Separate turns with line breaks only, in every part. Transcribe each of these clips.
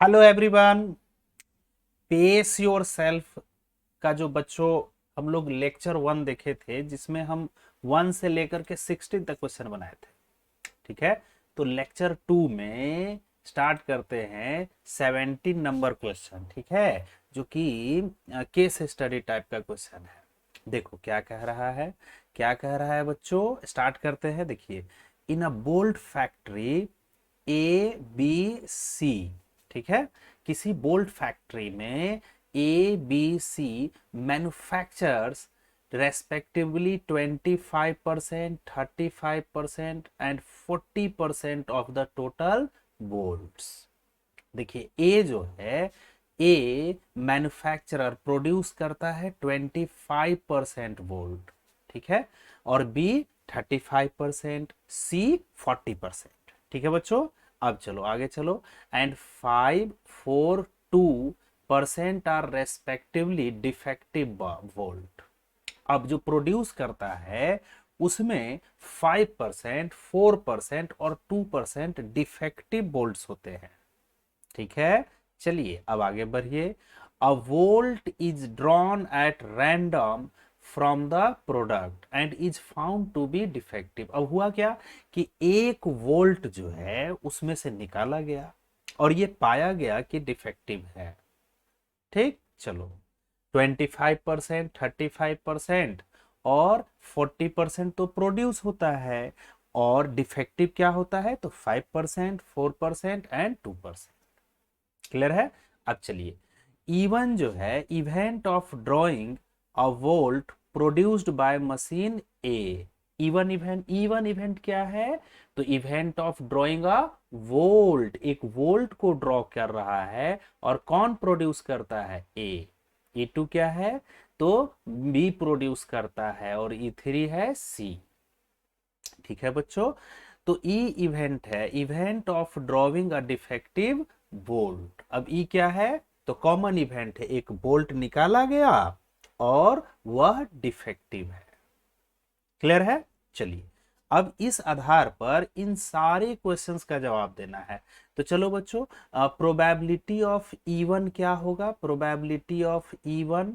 Hello everyone. Pace yourself का जो बच्चों हम लोग लेक्चर 1 देखे थे, जिसमें हम 1 से लेकर के 16 तक क्वेश्चन बनाए थे। ठीक है, तो लेक्चर 2 में स्टार्ट करते हैं 17 नंबर क्वेश्चन। ठीक है, जो कि केस स्टडी टाइप का क्वेश्चन है। देखो क्या कह रहा है, क्या कह रहा है बच्चों। स्टार्ट करते हैं। देखिए, in a bolt factory A B C. ठीक है, किसी बोल्ट फैक्ट्री में A B C manufactures respectively 25%, 35% and 40% of the total bolts. देखिए, ए जो है, ए मैन्युफैक्चरर प्रोड्यूस करता है 25% वोल्ट। ठीक है, और बी 35%, सी 40%। ठीक है बच्चों, अब चलो आगे चलो। And 5, 4, 2% are respectively defective bolt. अब जो प्रोड्यूस करता है उसमें 5%, 4% और 2% डिफेक्टिव वोल्ट्स होते हैं। ठीक है, चलिए अब आगे बढ़िए। A bolt is drawn at random from the product and is found to be defective. अब हुआ क्या कि एक वोल्ट जो है उसमें से निकाला गया और ये पाया गया कि डिफेक्टिव है। ठीक, चलो। 25%, 35% और 40% तो प्रोड्यूस होता है, और डिफेक्टिव क्या होता है? तो 5%, 4% एंड 2%। क्लियर है? अब चलिए, इवन जो है, event of drawing a volt produced by machine A. Even event क्या है? तो event of drawing a volt, एक वोल्ट को ड्रॉ कर रहा है, और कौन प्रोड्यूस करता है? ए टू क्या है? तो बी प्रोड्यूस करता है, और E3 है सी। ठीक है बच्चों, तो ई इवेंट है, event of drawing a defective bolt. अब ई क्या है? तो कॉमन इवेंट है, एक बोल्ट निकाला गया और वह डिफेक्टिव है। क्लियर है? चलिए, अब इस आधार पर इन सारे क्वेश्चंस का जवाब देना है। तो चलो बच्चों, प्रोबेबिलिटी ऑफ E1 क्या होगा? प्रोबेबिलिटी ऑफ E1,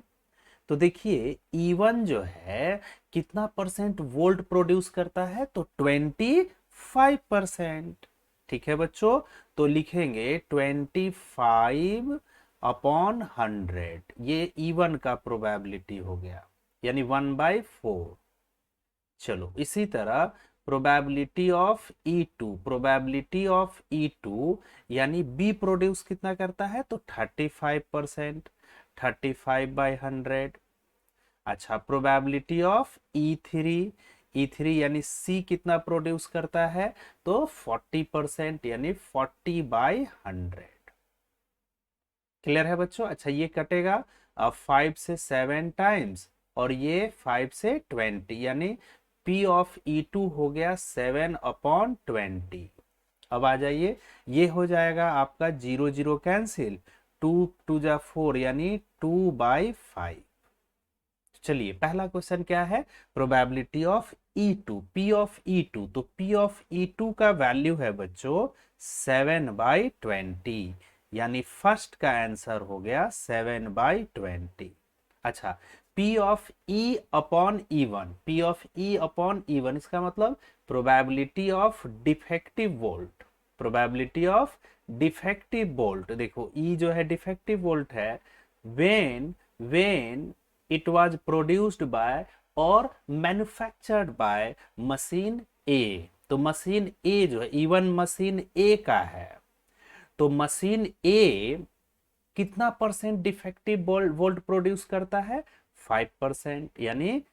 तो देखिए E1 जो है कितना परसेंट वोल्ट प्रोड्यूस करता है? तो 25%। ठीक है बच्चों, तो लिखेंगे 25/100। ये E1 का प्रोबेबिलिटी हो गया, यानी 1/4। चलो, इसी तरह probability of E2, probability of E2 यानी बी प्रोड्यूस कितना करता है? तो 35%, 35/100। अच्छा, प्रोबेबिलिटी ऑफ E3, E3 यानी सी कितना प्रोड्यूस करता है? तो 40%, यानी 40/100। क्लियर है बच्चों? अच्छा, ये कटेगा 5 से 7 टाइम्स, और ये 5 से 20, यानी P ऑफ E2 हो गया 7/20। अब आ जाइए, ये हो जाएगा आपका 0 0 कैंसिल, 2 2 जा 4, यानी 2/5। चलिए, पहला क्वेश्चन क्या है? Probability of E2, P of E2। तो P ऑफ E2 का वैल्यू है बच्चों 7/20, यानी फर्स्ट का आंसर हो गया 7/20। अच्छा, P of E upon E1, P of E upon E1, इसका मतलब probability of defective volt, probability of defective volt. देखो E जो है डिफेक्टिव वोल्ट है, when it was produced by और manufactured by मशीन ए। तो मशीन ए जो है, इवन मशीन ए का है, तो मशीन ए कितना परसेंट डिफेक्टिव वोल्ट प्रोड्यूस करता है? 5%, यानी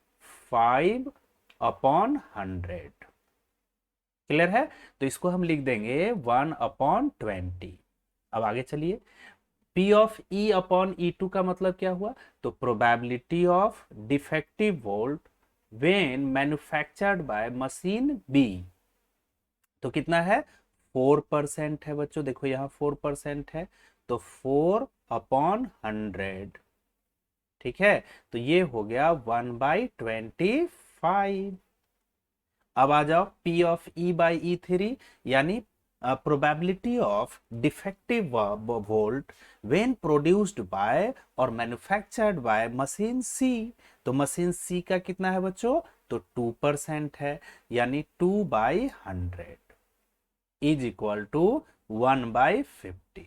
5/100। क्लियर है? तो इसको हम लिख देंगे 1/20। अब आगे चलिए, P of E upon E2 का मतलब क्या हुआ? तो probability of defective bolt when manufactured by machine B. तो कितना है? 4% है बच्चों, देखो यहां 4% है, तो 4/100। ठीक है, तो ये हो गया 1/25। अब आ जाओ P of E by E3, यानी probability of defective volt when produced by और manufactured by machine C। तो मशीन C का कितना है बच्चों? तो 2% है, यानी 2/100 इज इक्वल टू 1/50।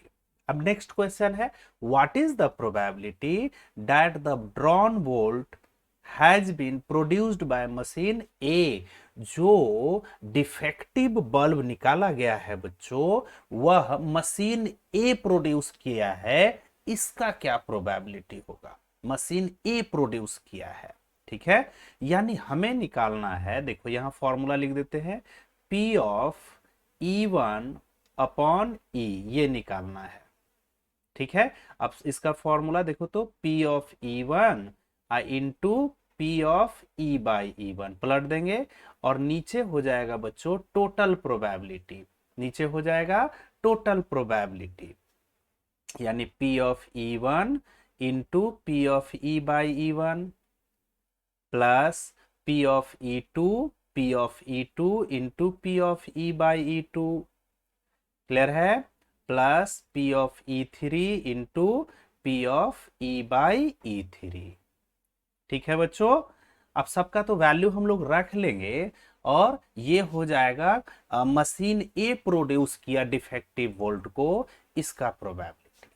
अब नेक्स्ट क्वेश्चन है, what is the probability that the drawn bolt has been produced by machine A. जो डिफेक्टिव बल्ब निकाला गया है बच्चों, वह मशीन ए प्रोड्यूस किया है, इसका क्या प्रोबेबिलिटी होगा? मशीन ए प्रोड्यूस किया है, ठीक है। यानी हमें निकालना है, देखो यहां फॉर्मूला लिख देते हैं, P of E1 upon E, ये निकालना है, ठीक है। अब इसका फॉर्मूला देखो तो P of E1 into P of E by E1 पलट देंगे, और नीचे हो जाएगा बच्चों टोटल प्रोबेबिलिटी, नीचे हो जाएगा टोटल प्रोबेबिलिटी, यानी P of E1 into P of E by E1 plus P of E2 P of E2 into P of E by E2, clear है, plus P of E3 into P of E by E3, ठीक है बच्चों। अब सबका तो value हम लोग रख लेंगे, और ये हो जाएगा मशीन ए प्रोड्यूस किया डिफेक्टिव वोल्ट को, इसका प्रोबेबिलिटी,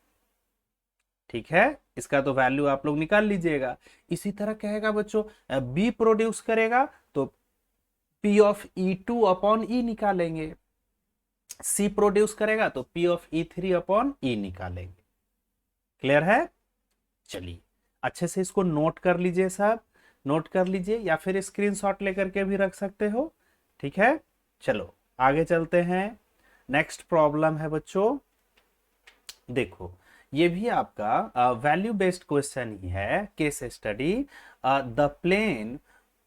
ठीक है। इसका तो वैल्यू आप लोग निकाल लीजिएगा। इसी तरह कहेगा बच्चों बी प्रोड्यूस करेगा, तो P of E2 upon E निकालेंगे, सी प्रोड्यूस करेगा तो P of E3 upon E निकालेंगे, क्लियर है। चलिए अच्छे से इसको नोट कर लीजिए, सब नोट कर लीजिए, या फिर स्क्रीनशॉट लेकर के भी रख सकते हो, ठीक है। चलो आगे चलते हैं। नेक्स्ट प्रॉब्लम है बच्चों, देखो ये भी आपका वैल्यू बेस्ड क्वेश्चन ही है, case study. The plane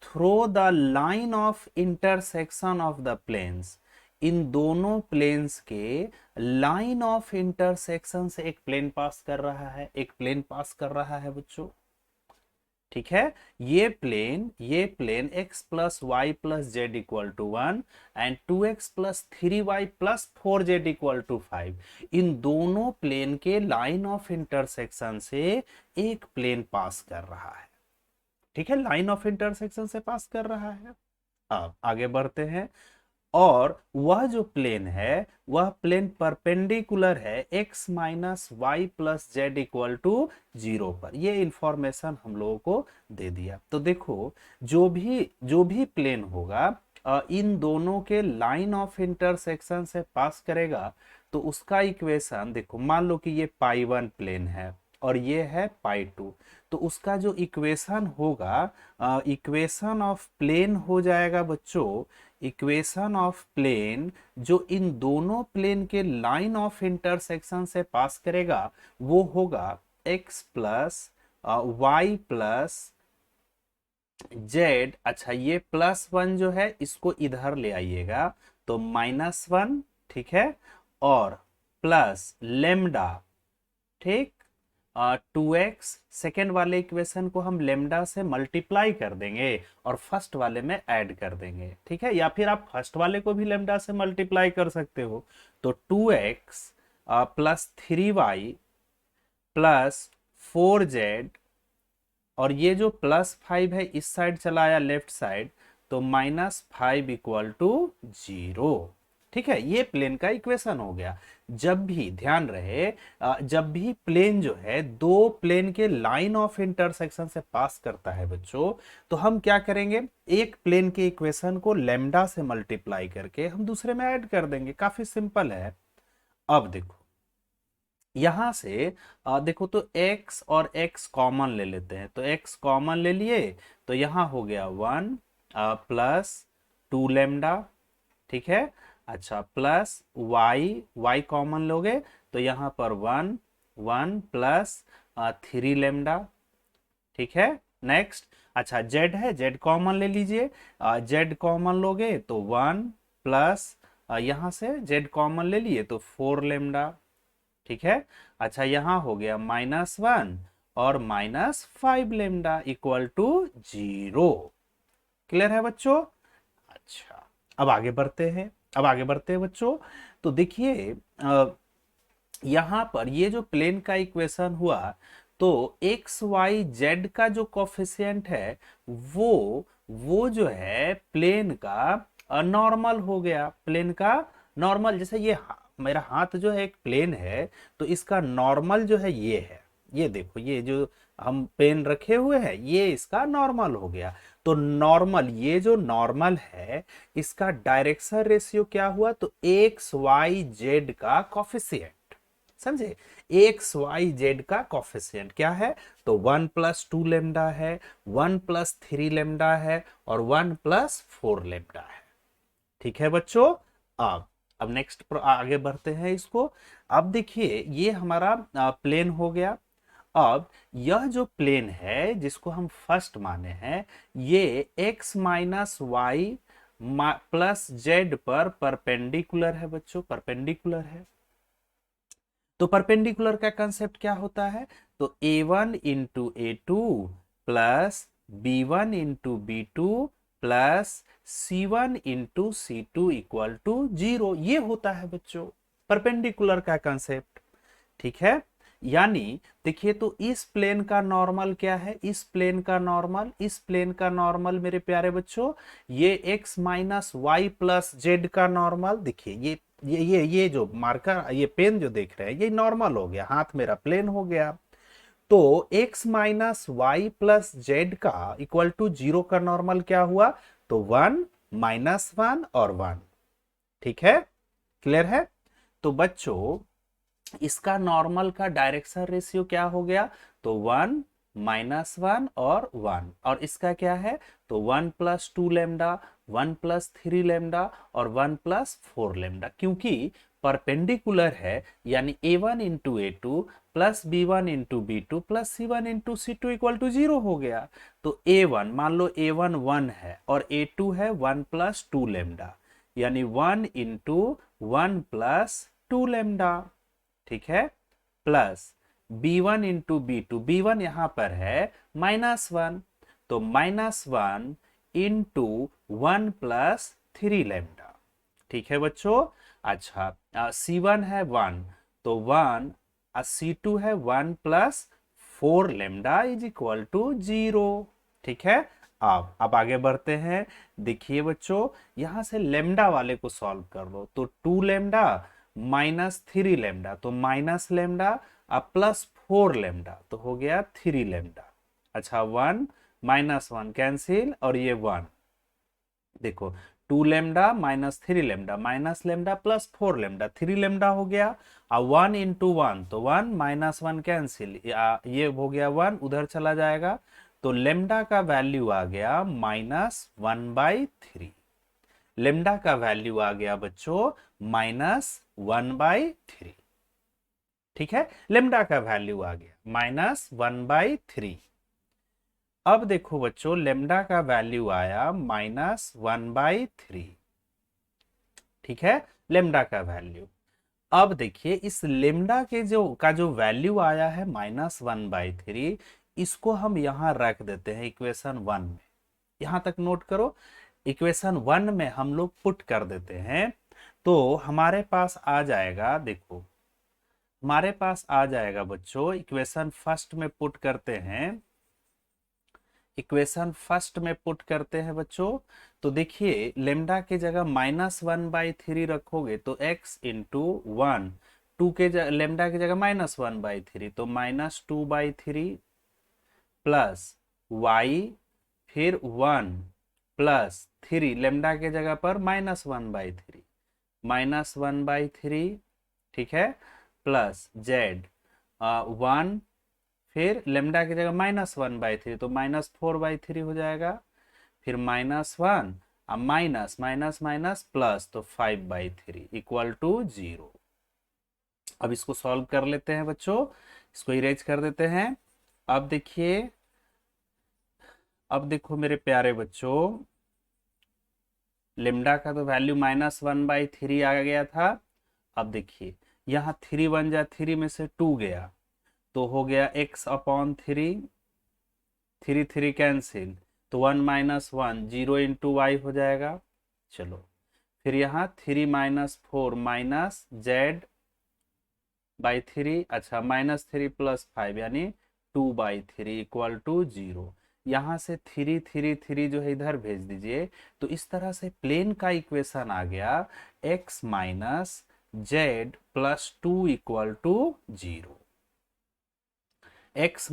through the line of intersection of the planes. इन दोनों प्लेन्स के लाइन ऑफ इंटरसेक्शन से एक प्लेन पास कर रहा है, एक प्लेन पास कर रहा है बच्चों, ठीक है। ये plane x plus y plus z equal to 1 and 2x plus 3y plus 4z equal to 5, इन दोनों प्लेन के लाइन ऑफ इंटरसेक्शन से एक प्लेन पास कर रहा है, ठीक है, लाइन ऑफ इंटरसेक्शन से पास कर रहा है। अब आगे बढ़ते हैं, और वह जो प्लेन है वह प्लेन परपेंडिकुलर है x minus y plus z equal to 0 पर। ये इंफॉर्मेशन हम लोगों को दे दिया। तो देखो जो भी प्लेन होगा इन दोनों के लाइन ऑफ इंटरसेक्शन से पास करेगा, तो उसका इक्वेशन देखो, मान लो कि ये पाई1 प्लेन है और ये है पाई2, तो उसका जो इक्वेशन होगा, इक्वेशन ऑफ प्लेन हो जाएगा बच्चों, इक्वेशन ऑफ प्लेन जो इन दोनों प्लेन के लाइन ऑफ इंटरसेक्शन से पास करेगा, वो होगा x plus y plus z. अच्छा ये +1 जो है इसको इधर ले आइएगा, तो -1, ठीक है, और प्लस लेमडा, ठीक, 2x, सेकेंड वाले इक्वेशन को हम लेमडा से मल्टीप्लाई कर देंगे और फर्स्ट वाले में ऐड कर देंगे, ठीक है, या फिर आप फर्स्ट वाले को भी लेमडा से मल्टीप्लाई कर सकते हो। तो 2x plus 3y plus 4z, और ये जो +5 है इस साइड चला आया लेफ्ट साइड, तो -5 इक्वल टू 0, ठीक है। ये प्लेन का इक्वेशन हो गया। जब भी ध्यान रहे, जब भी प्लेन जो है दो प्लेन के लाइन ऑफ इंटरसेक्शन से पास करता है बच्चों, तो हम क्या करेंगे, एक प्लेन के इक्वेशन को लेमडा से मल्टीप्लाई करके हम दूसरे में ऐड कर देंगे, काफी सिंपल है। अब देखो यहां से देखो तो x और x कॉमन ले लेते हैं, तो x कॉमन ले लिए, तो यहां हो गया 1 प्लस 2 लेमडा, ठीक है। अच्छा प्लस y कॉमन लोगे, तो यहां पर 1 प्लस 3 लेमडा, ठीक है। नेक्स्ट, अच्छा z है, z कॉमन ले लीजिए, z कॉमन लोगे तो 1 प्लस यहां से z कॉमन ले लिए तो 4 लेमडा, ठीक है। अच्छा यहां हो गया -1 और -5 लेमडा इक्वल टू 0, क्लियर है बच्चों। अच्छा अब आगे बढ़ते हैं, बच्चों। तो देखिए यहां पर ये जो प्लेन का इक्वेशन हुआ, तो एक्स वाई जेड का जो कोफिशिएंट है वो जो है प्लेन का नॉर्मल हो गया, प्लेन का नॉर्मल। जैसे ये मेरा हाथ जो है एक प्लेन है, तो इसका नॉर्मल जो है ये है, ये देखो ये जो हम पेन रखे हुए हैं ये इसका नॉर्मल हो गया। तो नॉर्मल, ये जो नॉर्मल है इसका डायरेक्शन रेशियो क्या हुआ, तो एक्स वाई जेड का कोफिशिएंट, समझे, एक्स वाई जेड का कोफिशिएंट क्या है, तो 1+2 लैम्डा है, 1+3 लैम्डा है और 1+4 लैम्डा है। ठीक है बच्चों। अब नेक्स्ट आगे बढ़ते हैं इसको। अब देखिए ये हमारा प्लेन हो गया। अब यह जो प्लेन है जिसको हम फर्स्ट माने हैं, ये x minus y plus z पर परपेंडिकुलर है बच्चों, परपेंडिकुलर है। तो परपेंडिकुलर का कंसेप्ट क्या होता है, तो a1 into a2 plus b1 into b2 plus c1 into c2 equal to 0, ये होता है बच्चों परपेंडिकुलर का कंसेप्ट। ठीक है, यानी देखिए तो इस प्लेन का नॉर्मल क्या है, इस प्लेन का नॉर्मल, इस प्लेन का नॉर्मल मेरे प्यारे बच्चों, ये x minus y plus z का नॉर्मल। देखिए ये जो मार्कर, ये पेन जो देख रहे हैं ये नॉर्मल हो गया, हाथ मेरा प्लेन हो गया। तो x minus y plus z का इक्वल टू 0 का नॉर्मल क्या हुआ, तो 1 -1 और 1। ठीक है, क्लियर है। तो बच्चों इसका नॉर्मल का डायरेक्शन रेशियो क्या हो गया, तो 1 -1 और 1, और इसका क्या है, तो 1+2 लैम्डा, 1+3 लैम्डा और 1+4 लैम्डा, क्योंकि परपेंडिकुलर है, यानी a1 into a2 plus b1 into b2 plus c1 into c2 equal to 0 हो गया। तो a1 मान लो a1 1 है और a2 है 1+2 लैम्डा, यानी 1 इंटू 1+2 लैम्डा। ठीक है, plus b1 into b2, b1 यहां पर है -1, तो -1 इंटू 1+3 लैम्डा। ठीक है बच्चों। अच्छा c1 है 1, तो 1, c2 है 1+4 लैम्डा इज इक्वल टू 0। ठीक है, अब आगे बढ़ते हैं। देखिए बच्चों यहां से लेमडा वाले को सॉल्व कर लो, तो 2 लैम्डा -3 लैम्डा, तो -लैम्डा अब +4 लैम्डा, तो हो गया 3 लैम्डा। अच्छा 1 -1 कैंसिल और ये 1, देखो 2 lambda -3 lambda -lambda +4 lambda, 3 lambda हो गया। अब 1 इंटू 1, तो 1 -1 कैंसिल, ये हो गया 1 उधर चला जाएगा, तो लेमडा का वैल्यू आ गया -1/3। लेमडा का वैल्यू आ गया बच्चों -1/3। ठीक है, लेमडा का वैल्यू आ गया -1/3। अब देखो बच्चों लेमडा का वैल्यू आया -1/3। ठीक है, लेमडा का वैल्यू। अब देखिए इस लेमडा के जो वैल्यू आया है -1/3, इसको हम यहां रख देते हैं इक्वेशन 1 में। यहां तक नोट करो, इक्वेशन 1 में हम लोग पुट कर देते हैं, तो हमारे पास आ जाएगा, देखो हमारे पास आ जाएगा बच्चों, इक्वेशन फर्स्ट में पुट करते हैं, इक्वेशन फर्स्ट में पुट करते हैं बच्चों। तो देखिए लेमडा के जगह -1/3 रखोगे तो x इंटू 1, 2 के लेमडा की जगह -1/3, तो -2/3 प्लस y, फिर 1 प्लस 3, लेमडा के जगह पर -1/3, -1/3। ठीक है, प्लस z 1, फिर लेमडा की जगह -1/3, तो -4/3 हो जाएगा, फिर -1 अब माइनस माइनस माइनस प्लस, तो 5/3 इक्वल टू 0। अब इसको सॉल्व कर लेते हैं बच्चों, इसको इरेज कर देते हैं। अब देखिए, अब देखो मेरे प्यारे बच्चों, लेमडा का तो वैल्यू -1/3 आ गया था। अब देखिए यहाँ 3 बन जा, 3 में से 2 गया, तो हो गया x/3, 3 3 कैंसिल, तो 1 -1 0 इंटू वाई हो जाएगा। चलो फिर यहाँ 3 - 4 -z/3, अच्छा -3 + 5 यानी 2/3 = 0। यहां से 3 जो है इधर भेज दीजिए। तो इस तरह से प्लेन का इक्वेशन आ गया x - z+2 = 0। x -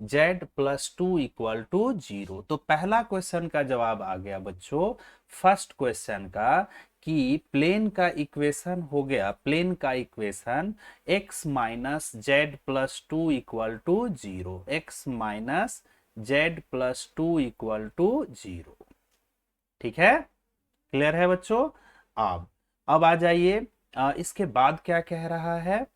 z+2 = 0। तो पहला क्वेश्चन का जवाब आ गया बच्चों फर्स्ट क्वेश्चन का कि प्लेन का इक्वेशन हो गया, प्लेन का equation x - z+2 = 0, x - z+2 = 0। ठीक है, क्लियर है बच्चों। अब आ जाइए, इसके बाद क्या कह रहा है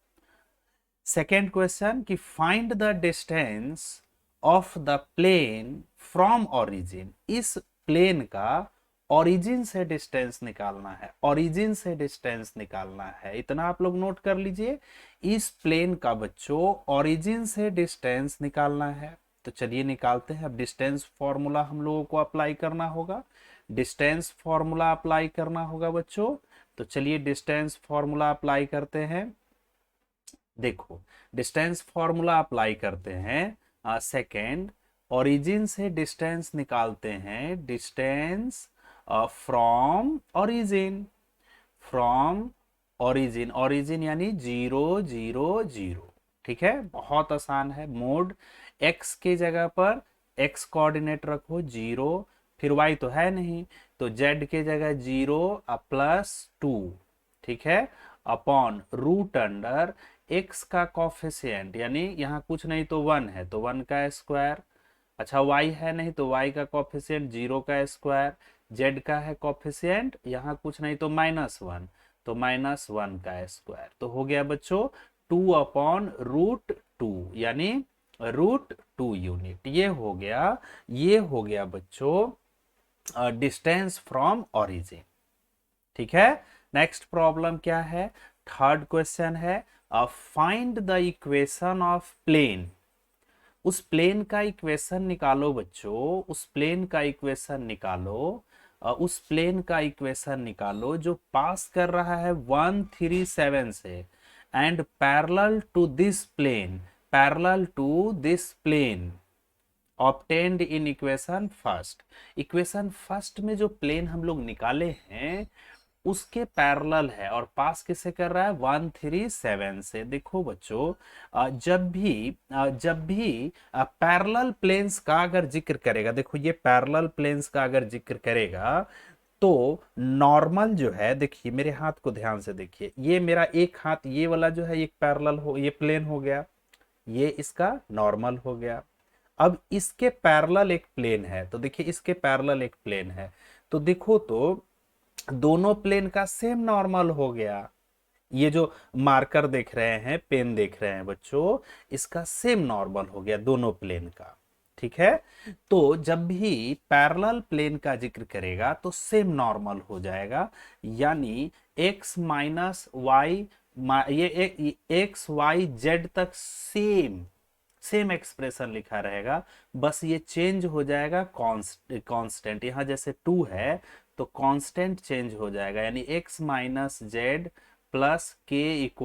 सेकेंड क्वेश्चन कि find the distance of the plane from origin. इस प्लेन का ओरिजिन से डिस्टेंस निकालना है, ओरिजिन से डिस्टेंस निकालना है, इतना आप लोग नोट कर लीजिए। इस प्लेन का बच्चों ओरिजिन से डिस्टेंस निकालना है। तो चलिए निकालते हैं। अब डिस्टेंस फॉर्मूला हम लोगों को अप्लाई करना होगा, डिस्टेंस फॉर्मूला अप्लाई करना होगा बच्चों। तो चलिए डिस्टेंस फॉर्मूला अप्लाई करते हैं। देखो डिस्टेंस फॉर्मूला अप्लाई करते हैं। सेकेंड, ओरिजिन से डिस्टेंस निकालते हैं, distance from origin, from origin, origin यानी 0 0 0। ठीक है, बहुत आसान है। मोड x के जगह पर x कोऑर्डिनेट रखो 0, फिर y तो है नहीं तो z के जगह 0+2, ठीक है, अपॉन रूट अंडर x का कॉफिशिएंट यानी यहाँ कुछ नहीं तो 1 है तो 1 का स्क्वायर, अच्छा y है नहीं तो y का कॉफिशिएंट 0 का स्क्वायर, z का है कॉफिशिएंट यहाँ कुछ नहीं तो -1 तो -1 का स्क्वायर। तो हो गया बच्चों 2/√2 यानी √2 यूनिट। ये हो गया बच्चों डिस्टेंस फ्रॉम ओरिजिन। ठीक है, नेक्स्ट प्रॉब्लम क्या है, थर्ड क्वेश्चन है find the equation of plane. उस प्लेन का इक्वेशन निकालो बच्चों, उस प्लेन का इक्वेशन निकालो, उस प्लेन का इक्वेशन निकालो जो पास कर रहा है 137 से and parallel to this plane, parallel to this plane obtained in equation first. Equation first में जो प्लेन हम लोग निकाले हैं उसके पैरेलल है और पास किसे कर रहा है 137 से। देखो बच्चों जब भी पैरेलल प्लेन्स का अगर जिक्र करेगा, देखो ये पैरेलल प्लेन्स का अगर जिक्र करेगा तो नॉर्मल जो है, देखिए मेरे हाथ को ध्यान से देखिए, ये मेरा एक हाथ ये वाला जो है एक पैरेलल हो, ये प्लेन हो गया, ये इसका नॉर्मल हो गया। अब इसके पैरेलल एक प्लेन है, तो देखिए इसके पैरेलल एक प्लेन है, तो देखो तो दोनों प्लेन का सेम नॉर्मल हो गया। ये जो मार्कर देख रहे हैं, पेन देख रहे हैं बच्चों, इसका सेम नॉर्मल हो गया दोनों प्लेन का। ठीक है, तो जब भी पैरेलल प्लेन का जिक्र करेगा तो सेम नॉर्मल हो जाएगा, यानी x - y, ये एक्स वाई जेड तक सेम सेम एक्सप्रेशन लिखा रहेगा, बस ये चेंज हो जाएगा कांस्टेंट। यहां जैसे 2 है तो कांस्टेंट चेंज हो जाएगा, यानी x - z प्लस के =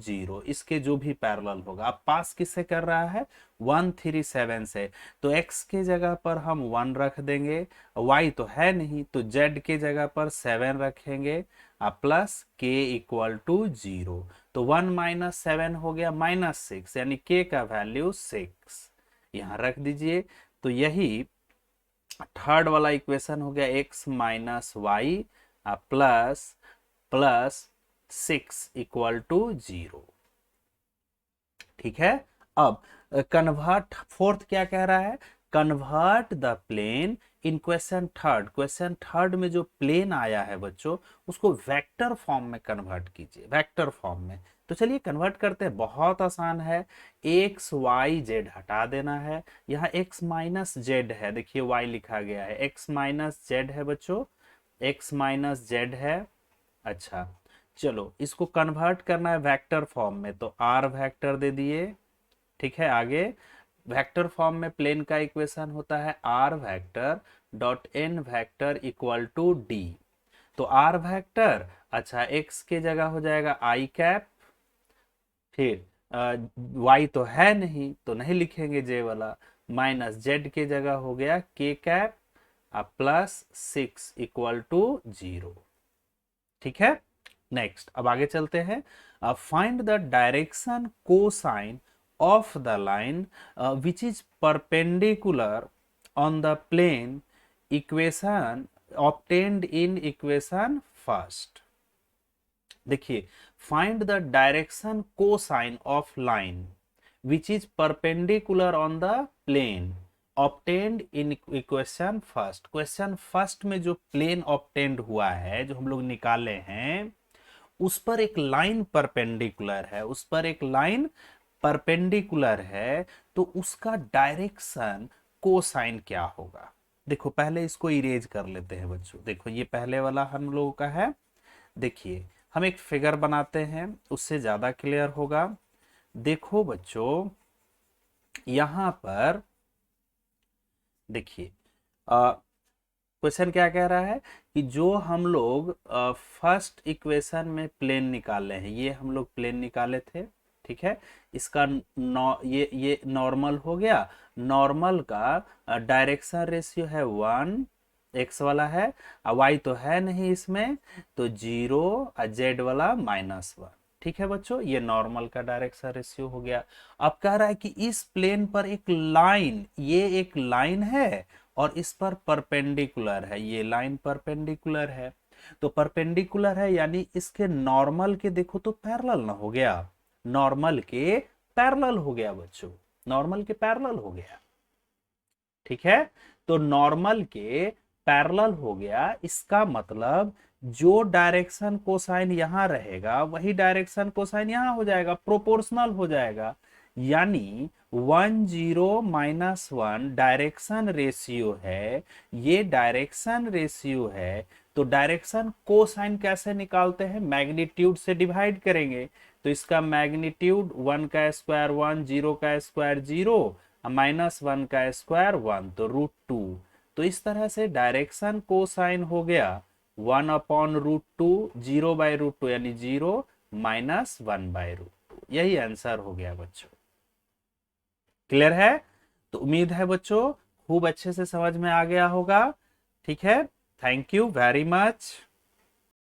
0, इसके जो भी पैरेलल होगा। अब पास किससे कर रहा है 137 से, तो x के जगह पर हम 1 रख देंगे, y तो है नहीं तो z के जगह पर 7 रखेंगे प्लस के = 0, तो 1 - 7 हो गया -6 यानी k का वैल्यू 6 यहां रख दीजिए। तो यही थर्ड वाला इक्वेशन हो गया x - y प्लस 6 = 0। ठीक है, अब कन्वर्ट, फोर्थ क्या कह रहा है, convert the plane in question third. Question third में जो प्लेन आया है बच्चों उसको वेक्टर फॉर्म में कन्वर्ट कीजिए, वेक्टर फॉर्म में। तो चलिए कन्वर्ट करते हैं, बहुत आसान है। एक्स वाई जेड हटा देना है, यहाँ x - z है, देखिए y लिखा गया है, x - z है बच्चों, x - z है। अच्छा चलो इसको कन्वर्ट करना है वेक्टर फॉर्म में, तो r वेक्टर दे दिए। ठीक है, आगे वेक्टर फॉर्म में प्लेन का इक्वेशन होता है r vector dot n vector = d। तो आर वेक्टर, अच्छा एक्स के जगह हो जाएगा आई कैप, फिर वाई तो है नहीं तो नहीं लिखेंगे जे वाला, माइनस जेड के जगह हो गया के कैप प्लस 6 इक्वल टू 0। ठीक है, नेक्स्ट अब आगे चलते हैं। Find the direction cosine of the line which is perpendicular on the plane, equation obtained in equation first. देखिए, find the direction cosine of line which is perpendicular on the plane obtained in equation first. Question first में जो plane obtained हुआ है, जो हम लोग निकाले हैं, उस पर एक लाइन परपेंडिकुलर है, उस पर एक लाइन परपेंडिकुलर है, तो उसका डायरेक्शन कोसाइन क्या होगा। देखो पहले इसको इरेज कर लेते हैं बच्चों। देखो ये पहले वाला हम लोगों का है। देखिए हम एक फिगर बनाते हैं, उससे ज्यादा क्लियर होगा। देखो बच्चों यहां पर देखिए क्वेश्चन क्या कह रहा है कि जो हम लोग फर्स्ट इक्वेशन में प्लेन निकाले हैं, ये हम लोग प्लेन निकाले थे, ठीक है। इसका ये नॉर्मल हो गया। नॉर्मल का डायरेक्शन रेशियो है 1, एक्स वाला है, वाई तो है नहीं इसमें, तो 0, जेड वाला -1। ठीक है बच्चों, ये नॉर्मल का डायरेक्शन रेशियो हो गया। अब कह रहा है कि इस प्लेन पर एक लाइन, ये एक लाइन है और इस पर परपेंडिकुलर है, ये लाइन परपेंडिकुलर है। तो परपेंडिकुलर है यानी इसके नॉर्मल के देखो तो पैरेलल ना हो गया, नॉर्मल के पैरेलल हो गया बच्चों, नॉर्मल के पैरेलल हो गया। ठीक है, तो नॉर्मल के पैरेलल हो गया, इसका मतलब जो डायरेक्शन कोसाइन यहां रहेगा वही डायरेक्शन कोसाइन यहां हो जाएगा, प्रोपोर्शनल हो जाएगा। यानी 1 0 -1 डायरेक्शन रेशियो है, ये डायरेक्शन रेशियो है। तो डायरेक्शन कोसाइन कैसे निकालते हैं, मैग्नीट्यूड से डिवाइड करेंगे। तो इसका मैग्नीट्यूड 1 का स्क्वायर 1, 0 का स्क्वायर 0, -1 का स्क्वायर 1, तो √2। तो इस तरह से डायरेक्शन कोसाइन हो गया 1/√2, 0/√2 यानी 0, -1/√2। यही आंसर हो गया बच्चों। क्लियर है? तो उम्मीद है बच्चों खूब अच्छे से समझ में आ गया होगा। ठीक है, थैंक यू वेरी मच।